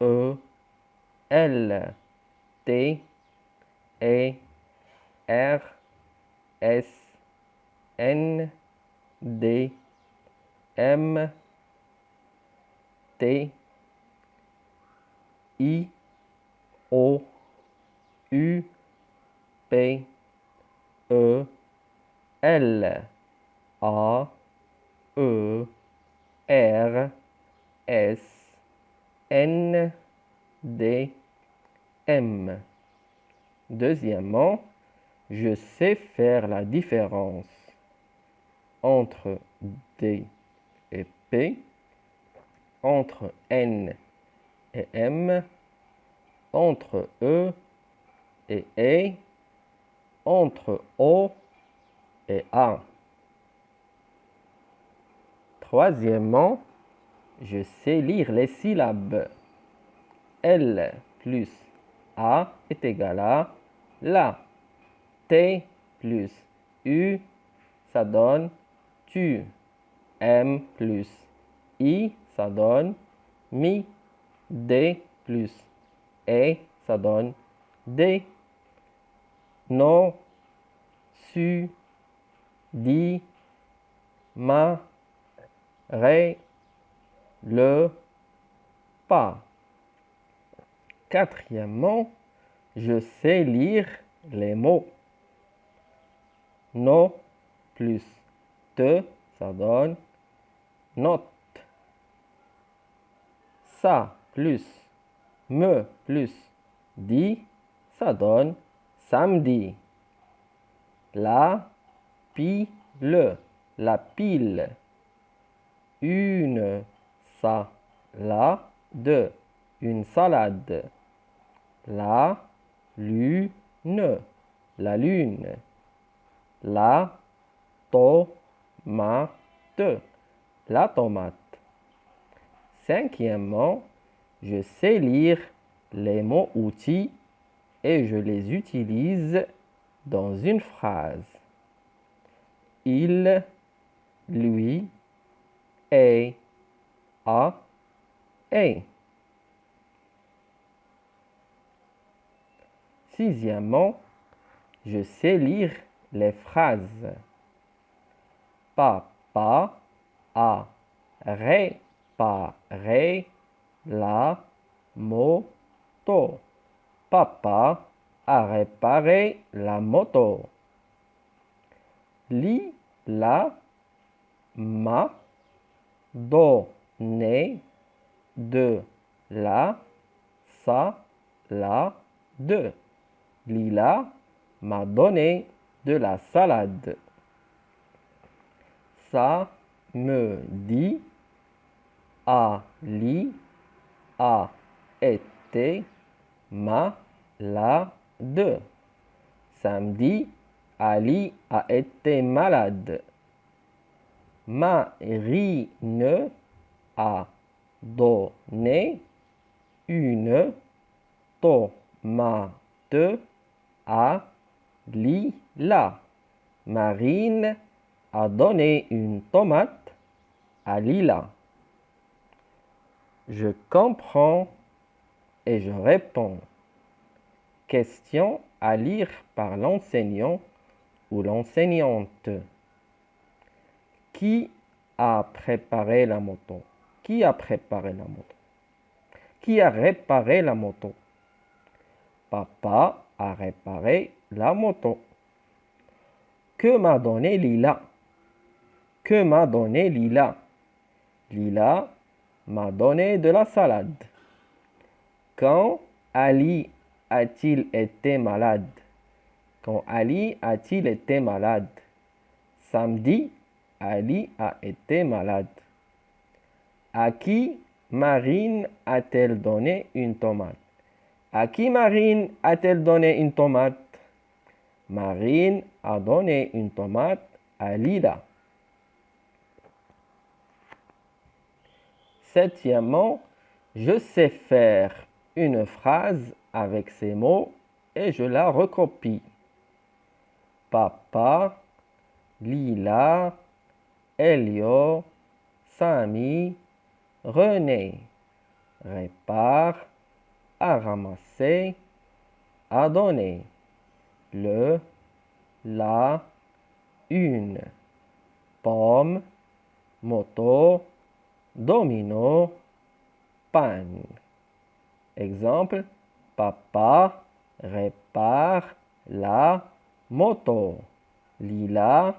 E, L, T, E, R, S, N, D, M, T, I, O, U, P, E, L, A, E, R, S, N, D, M. Deuxièmement, je sais faire la différence entre D et P, entre N et M, entre E et E, entre O et A. Troisièmement, je sais lire les syllabes. L plus A est égal à la. T plus U, ça donne tu. M plus I, ça donne mi. D plus E, ça donne D. No, su, di, ma, ré, le, pas. Quatrièmement, je sais lire les mots. No plus te, ça donne note. Ça plus me plus di, ça donne samedi. La pile, la pile. Une salade, une salade. La lune, la lune. La tomate, la tomate. Cinquièmement, je sais lire les mots outils et je les utilise dans une phrase. Il, lui, elle, a, et. Sixièmement, je sais lire les phrases. Papa a réparé la moto. Papa a réparé la moto. Lila m'a donné de la salade. Lila m'a donné de la salade. Samedi, Ali a été malade. Samedi, Ali a été malade. Marine a donné une tomate à Lila. Marine a donné une tomate à Lila. Je comprends et je réponds. Question à lire par l'enseignant ou l'enseignante. Qui a préparé la moto? Qui a préparé la moto? Qui a réparé la moto? Papa a réparé la moto. Que m'a donné Lila? Que m'a donné Lila? Lila m'a donné de la salade. Quand Ali a-t-il été malade? Quand Ali a-t-il été malade? Samedi, Ali a été malade. À qui Marine a-t-elle donné une tomate? À qui Marine a-t-elle donné une tomate? Marine a donné une tomate à Lila. Septièmement, je sais faire une phrase avec ces mots et je la recopie. Papa, Lila, Elio, Samy, René. Répare, à ramasser, à donner. Le, la, une. Pomme, moto, domino, panne. Exemple, papa répare la moto. Lila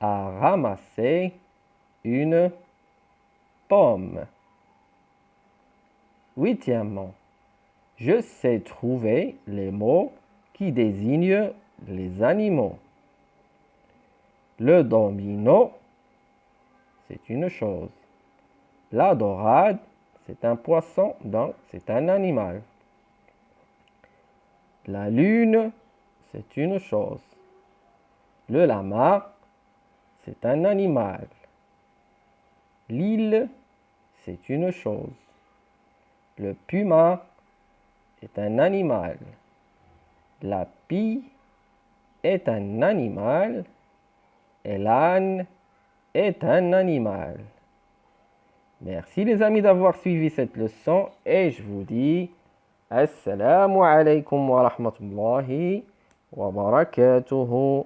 a ramassé une pomme. Huitièmement, je sais trouver les mots qui désignent les animaux. Le domino, c'est une chose. La dorade, c'est un poisson, donc c'est un animal. La lune, c'est une chose. Le lama, c'est un animal. L'île, c'est une chose. Le puma est un animal. La pie est un animal. Et l'âne est un animal. Merci les amis d'avoir suivi cette leçon et je vous dis Assalamu alaikum wa rahmatullahi wa barakatuhu.